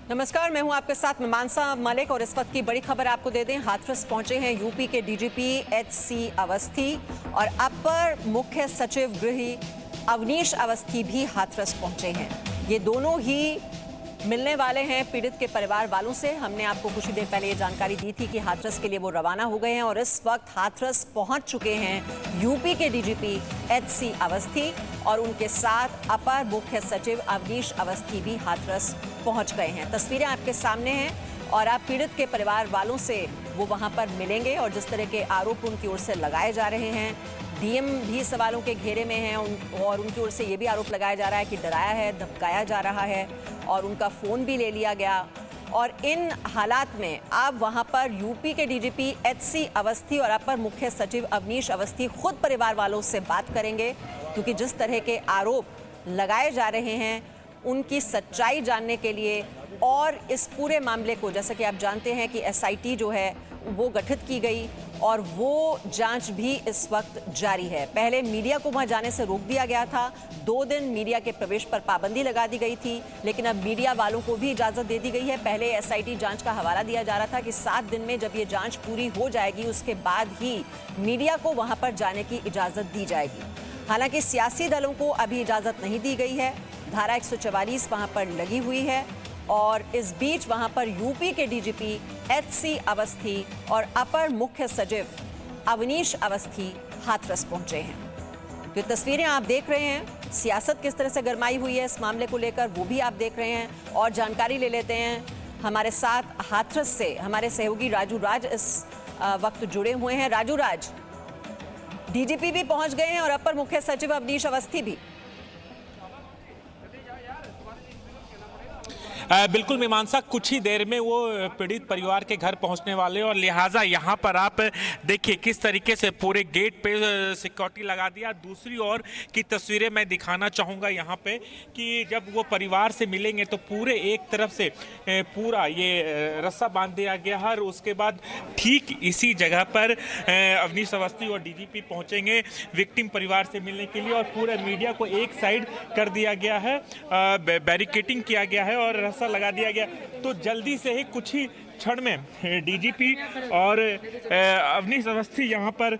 नमस्कार, मैं हूं आपके साथ में मानसा मलिक और इस वक्त की बड़ी खबर आपको दे दें। हाथरस पहुंचे हैं यूपी के डीजीपी एचसी अवस्थी और अपर मुख्य सचिव गृह अवनीश अवस्थी भी हाथरस पहुंचे हैं। ये दोनों ही मिलने वाले हैं पीड़ित के परिवार वालों से। हमने आपको कुछ ही देर पहले ये जानकारी दी थी कि हाथरस के लिए वो रवाना हो गए हैं और इस वक्त हाथरस पहुंच चुके हैं यूपी के डीजीपी एचसी अवस्थी और उनके साथ अपर मुख्य सचिव अवनीश अवस्थी भी हाथरस पहुंच गए हैं। तस्वीरें आपके सामने हैं और आप पीड़ित के परिवार वालों से वो वहां पर मिलेंगे और जिस तरह के आरोप उनकी ओर से लगाए जा रहे हैं, डीएम भी सवालों के घेरे में हैं और उनकी ओर से ये भी आरोप लगाया जा रहा है कि डराया है, धमकाया जा रहा है और उनका फ़ोन भी ले लिया गया। और इन हालात में अब वहां पर यूपी के डीजीपी एचसी अवस्थी और अपर मुख्य सचिव अवनीश अवस्थी खुद परिवार वालों से बात करेंगे, क्योंकि जिस तरह के आरोप लगाए जा रहे हैं उनकी सच्चाई जानने के लिए और इस पूरे मामले को, जैसा कि आप जानते हैं कि एसआईटी जो है वो गठित की गई और वो जांच भी इस वक्त जारी है। पहले मीडिया को वहां जाने से रोक दिया गया था, 2 दिन मीडिया के प्रवेश पर पाबंदी लगा दी गई थी, लेकिन अब मीडिया वालों को भी इजाज़त दे दी गई है। पहले एसआईटी जांच का हवाला दिया जा रहा था कि 7 दिन में जब ये जांच पूरी हो जाएगी उसके बाद ही मीडिया को वहां पर जाने की इजाज़त दी जाएगी। हालांकि सियासी दलों को अभी इजाज़त नहीं दी गई है। धारा 144 वहां पर लगी हुई है और इस बीच वहां पर यूपी के डीजीपी एचसी अवस्थी और अपर मुख्य सचिव अवनीश अवस्थी हाथरस पहुंचे हैं। जो तस्वीरें आप देख रहे हैं, सियासत किस तरह से गरमाई हुई है इस मामले को लेकर, वो भी आप देख रहे हैं और जानकारी ले लेते हैं। हमारे साथ हाथरस से हमारे सहयोगी राजू राज इस वक्त जुड़े हुए हैं। राजू राज, डीजीपी भी पहुंच गए हैं और अपर मुख्य सचिव अवनीश अवस्थी भी। बिल्कुल मीमांसा, कुछ ही देर में वो पीड़ित परिवार के घर पहुंचने वाले और लिहाजा यहाँ पर आप देखिए किस तरीके से पूरे गेट पे सिक्योरिटी लगा दिया। दूसरी ओर की तस्वीरें मैं दिखाना चाहूँगा यहाँ पे कि जब वो परिवार से मिलेंगे तो पूरे एक तरफ से पूरा ये रस्सा बांध दिया गया है और उसके बाद ठीक इसी जगह पर अवनीश अवस्थी और डीजीपी पहुँचेंगे विक्टिम परिवार से मिलने के लिए और पूरे मीडिया को एक साइड कर दिया गया है, बैरिकेटिंग किया गया है और लगा दिया गया। तो जल्दी से ही कुछ ही क्षण में डीजीपी और अवनीश अवस्थी यहाँ पर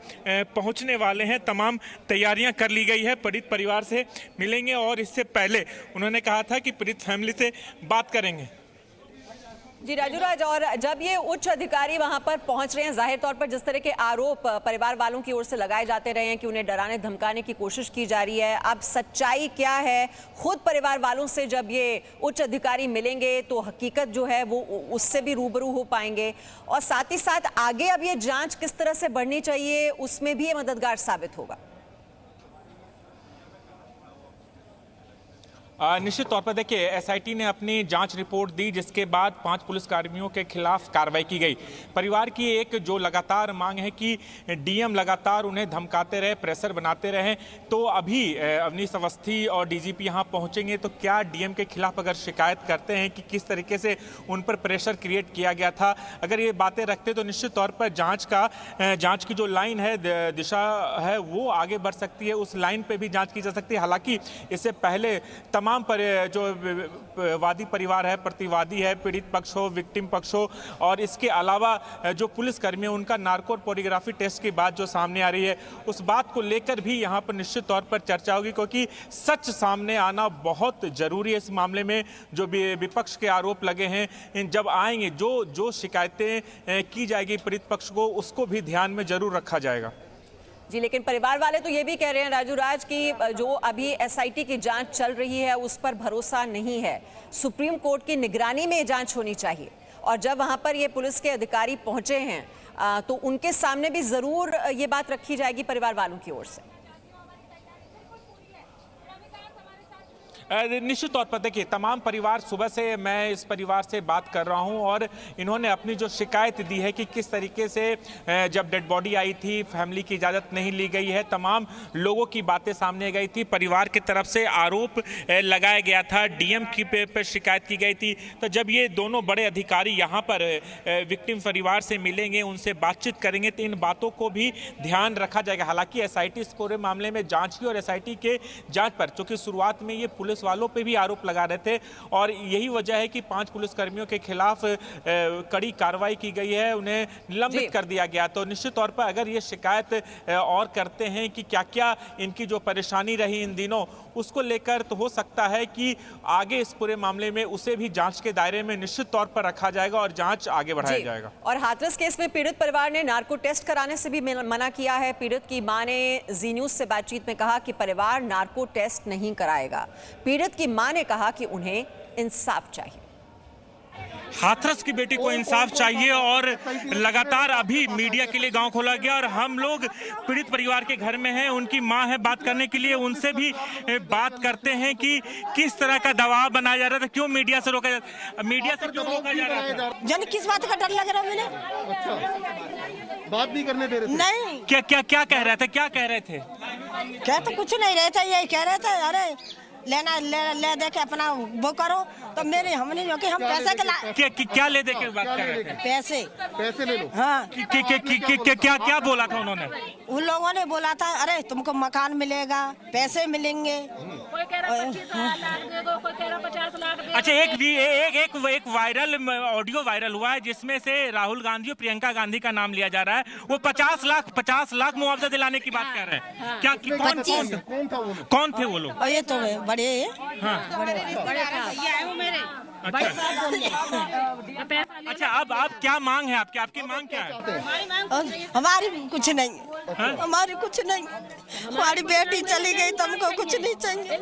पहुँचने वाले हैं। तमाम तैयारियां कर ली गई है, पीड़ित परिवार से मिलेंगे और इससे पहले उन्होंने कहा था कि पीड़ित फैमिली से बात करेंगे। जी राजू राज, और जब ये उच्च अधिकारी वहां पर पहुंच रहे हैं, जाहिर तौर पर जिस तरह के आरोप परिवार वालों की ओर से लगाए जाते रहे हैं कि उन्हें डराने धमकाने की कोशिश की जा रही है, अब सच्चाई क्या है? खुद परिवार वालों से जब ये उच्च अधिकारी मिलेंगे तो हकीकत जो है वो उससे भी रूबरू हो पाएंगे और साथ ही साथ आगे अब ये जांच किस तरह से बढ़नी चाहिए उसमें भी ये मददगार साबित होगा। निश्चित तौर पर देखिए एसआईटी ने अपनी जांच रिपोर्ट दी जिसके बाद 5 पुलिसकर्मियों के खिलाफ कार्रवाई की गई। परिवार की एक जो लगातार मांग है कि डीएम लगातार उन्हें धमकाते रहे, प्रेशर बनाते रहे, तो अभी अवनीश अवस्थी और डीजीपी यहां पहुंचेंगे तो क्या डीएम के खिलाफ अगर शिकायत करते हैं कि किस तरीके से उन पर प्रेशर क्रिएट किया गया था, अगर ये बातें रखते तो निश्चित तौर पर जाँच की जो लाइन है, दिशा है, वो आगे बढ़ सकती है। उस लाइन पर भी जाँच की जा सकती है। हालांकि इससे पहले तमाम पर जो वादी परिवार है, प्रतिवादी है, पीड़ित पक्ष हो, विक्टिम पक्ष हो और इसके अलावा जो पुलिसकर्मी है उनका नार्को पॉलीग्राफी टेस्ट की बात जो सामने आ रही है, उस बात को लेकर भी यहाँ पर निश्चित तौर पर चर्चा होगी, क्योंकि सच सामने आना बहुत जरूरी है इस मामले में। जो विपक्ष के आरोप लगे हैं जब आएंगे, जो शिकायतें की जाएगी पीड़ित पक्ष को, उसको भी ध्यान में जरूर रखा जाएगा। जी, लेकिन परिवार वाले तो ये भी कह रहे हैं राजू राज कि जो अभी एसआईटी की जांच चल रही है उस पर भरोसा नहीं है, सुप्रीम कोर्ट की निगरानी में जांच होनी चाहिए। और जब वहां पर ये पुलिस के अधिकारी पहुंचे हैं तो उनके सामने भी जरूर ये बात रखी जाएगी परिवार वालों की ओर से। निश्चित तौर पर देखिए तमाम परिवार, सुबह से मैं इस परिवार से बात कर रहा हूं और इन्होंने अपनी जो शिकायत दी है कि किस तरीके से जब डेड बॉडी आई थी फैमिली की इजाज़त नहीं ली गई है, तमाम लोगों की बातें सामने गई थी। परिवार की तरफ से आरोप लगाया गया था, डीएम की पे शिकायत की गई थी। तो जब ये दोनों बड़े अधिकारी यहाँ पर विक्टिम परिवार से मिलेंगे, उनसे बातचीत करेंगे तो इन बातों को भी ध्यान रखा जाएगा। हालांकि एसआईटी इस पूरे मामले में जाँच की और एसआईटी के जाँच पर, चूँकि शुरुआत में ये पुलिस पुलिस वालों पे भी आरोप लगा रहे थे और यही वजह है कि 5 पुलिसकर्मियों के खिलाफ कड़ी कार्रवाई की गई है, उन्हें निलंबित कर दिया गया। तो निश्चित तौर पर अगर ये शिकायत और करते हैं कि क्या क्या इनकी जो परेशानी रही इन दिनों, उसको लेकर तो हो सकता है कि आगे इस पूरे मामले में उसे भी जांच के दायरे में निश्चित तौर पर रखा जाएगा और जांच आगे बढ़ाया जाएगा। और हाथरस केस में पीड़ित परिवार ने नार्को टेस्ट कराने से भी मना किया है। पीड़ित की मां ने जी न्यूज से बातचीत में कहा कि परिवार नार्को टेस्ट नहीं कराएगा। पीड़ित की मां ने कहा कि उन्हें इंसाफ चाहिए। हाथरस की बेटी को इंसाफ चाहिए और लगातार अभी मीडिया के लिए गांव खोला गया और हम लोग पीड़ित परिवार के घर में हैं, उनकी मां है बात करने के लिए, उनसे भी बात करते हैं कि किस तरह का दबाव बनाया जा रहा था, क्यों मीडिया से रोका जा रहा था। जन किस बात का डर लग रहा है? मैंने बात नहीं करने दे रहे थे। नहीं, क्या कह रहे थे? क्या तो कुछ नहीं रहे थे, यही कह रहे थे अरे ले दे के अपना वो करो। तो मेरे हमने जो कि हम पैसे के क्या ले दे के बात कर रहे थे? पैसे ले लो। हाँ, क्या बोला था उन्होंने? उन लोगों ने बोला था अरे तुमको मकान मिलेगा, पैसे मिलेंगे। कोई कह रहा 25 लाख दे दो, कोई कह रहा 50 लाख दे दो। अच्छा, एक वायरल ऑडियो वायरल हुआ है जिसमें से राहुल गांधी और प्रियंका गांधी का नाम लिया जा रहा है। वो 50 लाख मुआवजा दिलाने की बात कर रहे हैं। क्या कौन थे वो लोग? ये तो बड़े अच्छा, अब क्या मांग है आपकी मांग क्या है? हमारी कुछ नहीं, हमारी कुछ नहीं। हमारी बेटी चली गई तो हमको कुछ नहीं चाहिए,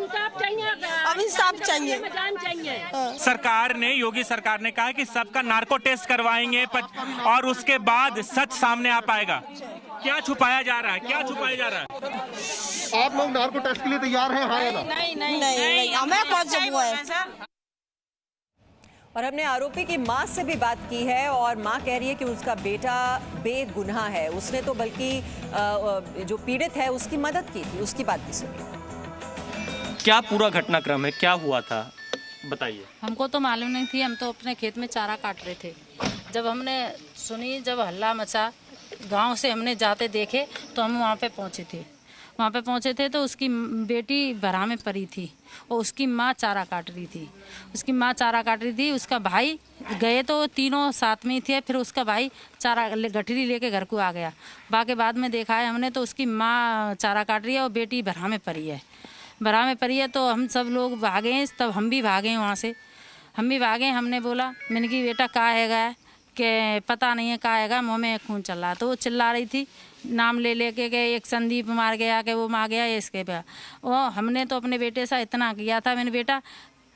अब इंसाफ चाहिए। सरकार ने, योगी सरकार ने कहा कि सबका नार्को टेस्ट करवाएंगे और उसके बाद सच सामने आ पाएगा। क्या छुपाया जा रहा है? आप लोग नार्को टेस्ट के लिए तैयार हैं? नहीं, हमें कौन सा हुआ है। और हमने आरोपी की मां से भी बात की है और मां कह रही है कि उसका बेटा बेगुनाह है। उसने तो बल्कि जो पीड़ित है उसकी मदद की थी। उसकी बात भी सुनिए। क्या पूरा घटनाक्रम है, क्या हुआ था, बताइए। हमको तो मालूम नहीं थी, हम तो अपने खेत में चारा काट रहे थे। जब हमने सुनी, जब हल्ला मचा, गांव से हमने जाते देखे तो हम वहाँ पे पहुँचे थे तो उसकी बेटी बरहा में पड़ी थी और उसकी माँ चारा काट रही थी। उसका भाई गए तो तीनों साथ में ही थे। फिर उसका भाई चारा गठरी लेके घर को आ गया। बाकी बाद में देखा है हमने तो उसकी माँ चारा काट रही है और बेटी बरहा में पड़ी है। तो हम सब लोग भागे, तब हम भी भागे वहाँ से। हमने बोला, मैंने कि बेटा का हैगा कि पता नहीं है का हैगा, मुँह में खून चल रहा। तो वो चिल्ला रही थी, नाम ले लेके के एक संदीप मार गया, कि वो मार गया, इसके पे। वो हमने तो अपने बेटे से इतना किया था, मैंने बेटा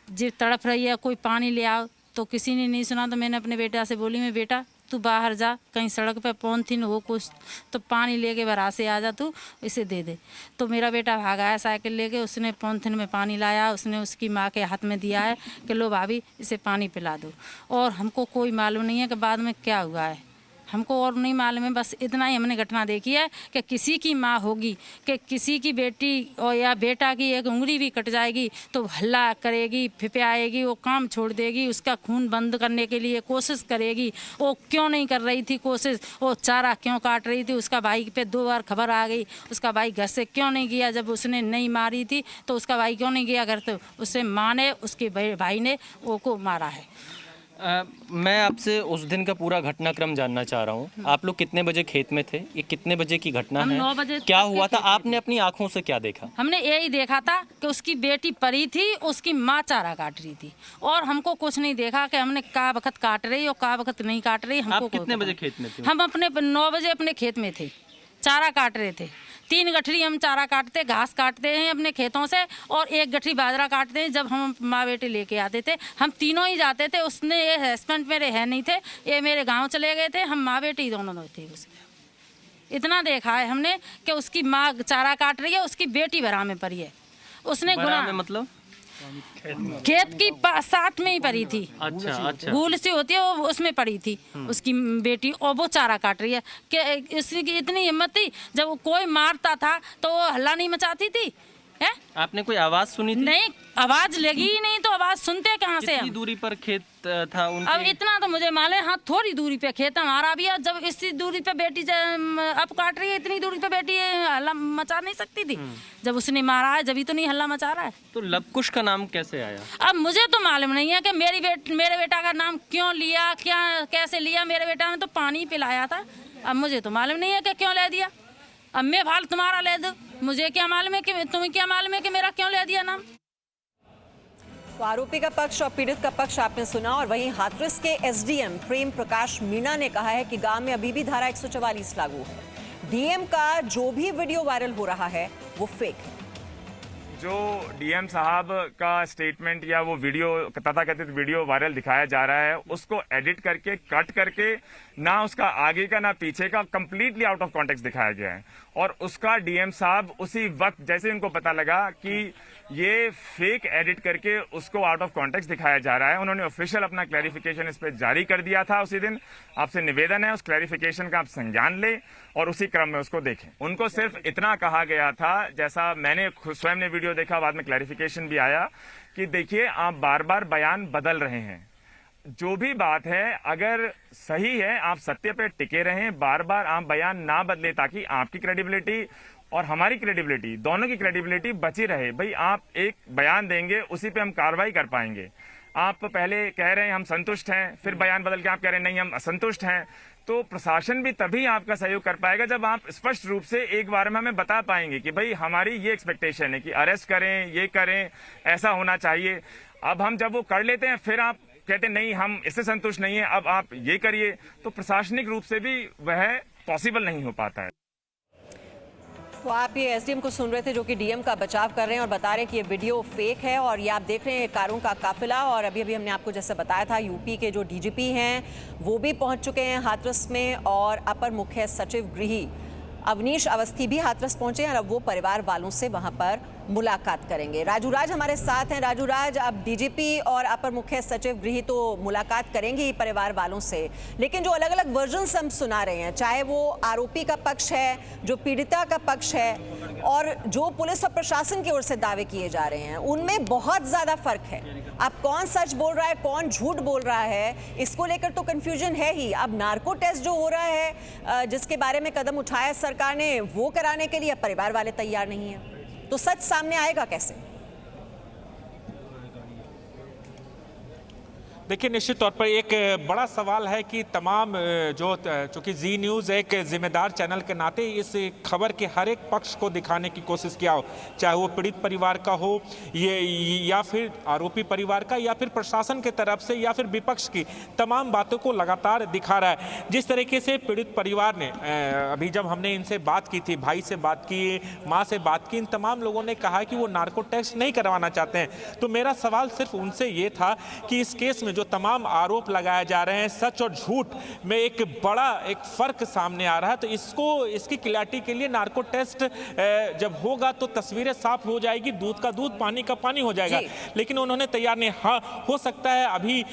जिस तड़प रही है कोई पानी ले आओ, तो किसी ने नहीं सुना। तो मैंने अपने बेटा से बोली, मैं बेटा तू बाहर जा, कहीं सड़क पे पॉलिथीन हो कुछ तो पानी लेके बरा से आ जा, तू इसे दे दे। तो मेरा बेटा भागा है साइकिल लेके, उसने पॉलिथीन में पानी लाया, उसने उसकी माँ के हाथ में दिया है कि लो भाभी इसे पानी पिला दो। और हमको कोई मालूम नहीं है कि बाद में क्या हुआ है, हमको और नहीं मालूम है। बस इतना ही हमने घटना देखी है कि किसी की माँ होगी कि किसी की बेटी और या बेटा की एक उंगली भी कट जाएगी तो हल्ला करेगी, फिपियाएगी, वो काम छोड़ देगी, उसका खून बंद करने के लिए कोशिश करेगी। वो क्यों नहीं कर रही थी कोशिश? वो चारा क्यों काट रही थी? उसका भाई पे 2 बार खबर आ गई, उसका भाई घर से क्यों नहीं गया? जब उसने नहीं मारी थी तो उसका भाई क्यों नहीं गया घर? तो उससे माँ ने, उसके भाई ने वो को मारा है। मैं आपसे उस दिन का पूरा घटनाक्रम जानना चाह रहा हूँ। आप लोग कितने बजे खेत में थे? ये कितने बजे की घटना हम है? 9 बजे। क्या हुआ था? आपने अपनी आंखों से क्या देखा? हमने यही देखा था कि उसकी बेटी परी थी, उसकी माँ चारा काट रही थी, और हमको कुछ नहीं देखा कि हमने का वक्त काट रही और का वक्त नहीं काट रही। हमको आप कितने बजे खेत में थे? हम अपने 9 बजे अपने खेत में थे, चारा काट रहे थे। 3 गठरी हम चारा काटते, घास काटते हैं अपने खेतों से, और 1 गठरी बाजरा काटते हैं। जब हम माँ बेटे लेके आते थे, हम तीनों ही जाते थे। उसने, ये हस्बैंड मेरे है नहीं थे, ये मेरे गांव चले गए थे, हम माँ बेटे ही दोनों थे। उसे इतना देखा है हमने कि उसकी माँ चारा काट रही है, उसकी बेटी बरहा में पड़ी है। उसने गुनाह, मतलब खेत की साथ में ही पड़ी थी। अच्छा। गूल सी होती है वो, उसमें पड़ी थी उसकी बेटी, और वो चारा काट रही है। कि इसकी इतनी हिम्मत थी, जब कोई मारता था तो वो हल्ला नहीं मचाती थी है? आपने कोई आवाज सुनी थी? नहीं, आवाज लगी ही नहीं तो आवाज सुनते कहाँ से कितनी हम? दूरी पर खेत था उनके? अब इतना तो मुझे मालूम है, हाँ थोड़ी दूरी पे खेत हमारा भी है। जब इसी दूरी पे बेटी अब काट रही है, इतनी दूरी पे बेटी हल्ला मचा नहीं सकती थी। जब उसने मारा है जब तो नहीं हल्ला मचा रहा है। तो लवकुश का नाम कैसे आया? अब मुझे तो मालूम नहीं है कि मेरे बेटा का नाम क्यों लिया, क्या कैसे लिया। मेरे बेटा ने तो पानी पिलाया था। अब मुझे तो मालूम नहीं है कि क्यों ले दिया। अब मैं भाल तुम्हारा ले दो, मुझे क्या मालूम है कि तुम्हें क्या मालूम है कि मेरा क्यों ले दिया नाम। तो आरोपी का पक्ष और पीड़ित का पक्ष आपने सुना। और वहीं हाथरस के एसडीएम प्रेम प्रकाश मीणा ने कहा है कि गांव में अभी भी धारा 144 लागू है। डीएम का जो भी वीडियो वायरल हो रहा है वो फेक है। जो डीएम साहब का स्टेटमेंट या वो वीडियो तथाकथित वीडियो वायरल दिखाया जा रहा है, उसको एडिट करके कट करके ना उसका आगे का ना पीछे का कंप्लीटली आउट ऑफ कॉन्टेक्स्ट दिखाया गया है। और उसका डीएम साहब उसी वक्त जैसे उनको पता लगा कि ये फेक एडिट करके उसको आउट ऑफ कॉन्टेक्स्ट दिखाया जा रहा है, उन्होंने ऑफिशियल अपना क्लैरिफिकेशन इस पे जारी कर दिया था उसी दिन। आपसे निवेदन है उस क्लैरिफिकेशन का आप संज्ञान ले और उसी क्रम में उसको देखें। उनको सिर्फ इतना कहा गया था, जैसा मैंने स्वयं ने वीडियो देखा, बाद में क्लैरिफिकेशन भी आया कि देखिए आप बार बार बयान बदल रहे हैं। जो भी बात है अगर सही है आप सत्य पे टिके रहें, बार बार आप बयान ना बदले ताकि आपकी क्रेडिबिलिटी और हमारी क्रेडिबिलिटी, दोनों की क्रेडिबिलिटी बची रहे। भाई आप एक बयान देंगे उसी पे हम कार्रवाई कर पाएंगे। आप पहले कह रहे हैं हम संतुष्ट हैं, फिर बयान बदल के आप कह रहे हैं नहीं हम असंतुष्ट हैं। तो प्रशासन भी तभी आपका सहयोग कर पाएगा जब आप स्पष्ट रूप से एक बार में हमें बता पाएंगे कि भाई हमारी ये एक्सपेक्टेशन है कि अरेस्ट करें, ये करें, ऐसा होना चाहिए। अब हम जब वो कर लेते हैं फिर आप कहते हैं नहीं हम इससे संतुष्ट नहीं है, अब आप ये करिए, तो प्रशासनिक रूप से भी वह पॉसिबल नहीं हो पाता है। तो आप ये एसडीएम को सुन रहे थे जो कि डीएम का बचाव कर रहे हैं और बता रहे हैं कि ये वीडियो फेक है। और ये आप देख रहे हैं कारों का काफिला। और अभी अभी हमने आपको जैसे बताया था यूपी के जो डीजीपी हैं वो भी पहुंच चुके हैं हाथरस में और अपर मुख्य सचिव गृह अवनीश अवस्थी भी हाथरस पहुंचे हैं और अब वो परिवार वालों से वहां पर मुलाकात करेंगे। राजू राज हमारे साथ हैं। राजू राज, अब डीजीपी और अपर मुख्य सचिव गृह तो मुलाकात करेंगे ही परिवार वालों से, लेकिन जो अलग अलग वर्जन्स हम सुना रहे हैं, चाहे वो आरोपी का पक्ष है, जो पीड़िता का पक्ष है और जो पुलिस और प्रशासन की ओर से दावे किए जा रहे हैं, उनमें बहुत ज्यादा फर्क है। अब कौन सच बोल रहा है, कौन झूठ बोल रहा है, इसको लेकर तो कंफ्यूजन है ही। अब नार्को टेस्ट जो हो रहा है जिसके बारे में कदम उठाया सरकार ने, वो कराने के लिए परिवार वाले तैयार नहीं है, तो सच सामने आएगा कैसे? देखिए निश्चित तौर पर एक बड़ा सवाल है कि तमाम जो चूंकि जी न्यूज़ एक जिम्मेदार चैनल के नाते इस खबर के हर एक पक्ष को दिखाने की कोशिश किया हो, चाहे वो पीड़ित परिवार का हो ये या फिर आरोपी परिवार का या फिर प्रशासन के तरफ से या फिर विपक्ष की, तमाम बातों को लगातार दिखा रहा है। जिस तरीके से पीड़ित परिवार ने अभी जब हमने इनसे बात की थी, भाई से बात की, माँ से बात की, इन तमाम लोगों ने कहा कि वो नार्को टेस्ट नहीं करवाना चाहते हैं। तो मेरा सवाल सिर्फ उनसे ये था कि इस केस में जो तमाम आरोप लगाए जा रहे हैं, सच और झूठ में एक बड़ा फर्क सामने आ रहा है। तो इसकी क्लैरिटी के लिए नार्को टेस्ट जब होगा तो तस्वीरें साफ हो जाएगी, दूध का दूध पानी का पानी हो जाएगा। लेकिन उन्होंने तैयार नहीं। हाँ, हो सकता है अभी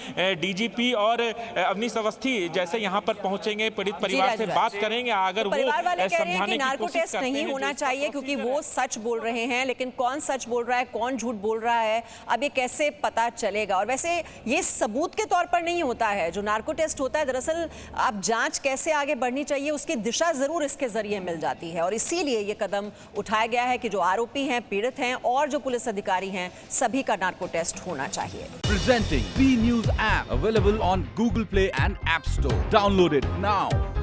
डीजीपी और अवनीश अवस्थी जैसे यहाँ पर पहुंचेंगे, पीड़ित परिवार से बात करेंगे, अगर वो समझाने की नार्को टेस्ट नहीं होना चाहिए क्योंकि वो सच बोल रहे हैं, लेकिन कौन सच बोल रहा है, कौन झूठ बोल रहा है, अब ये कैसे पता चलेगा? और वैसे ये सबूत के तौर पर नहीं होता है जो नार्को टेस्ट होता है। दरअसल आप जांच कैसे आगे बढ़नी चाहिए उसकी दिशा जरूर इसके जरिए मिल जाती है और इसीलिए ये कदम उठाया गया है कि जो आरोपी हैं, पीड़ित हैं और जो पुलिस अधिकारी हैं, सभी का नार्को टेस्ट होना चाहिए। Presenting V News app available on Google Play and App Store. Download it now.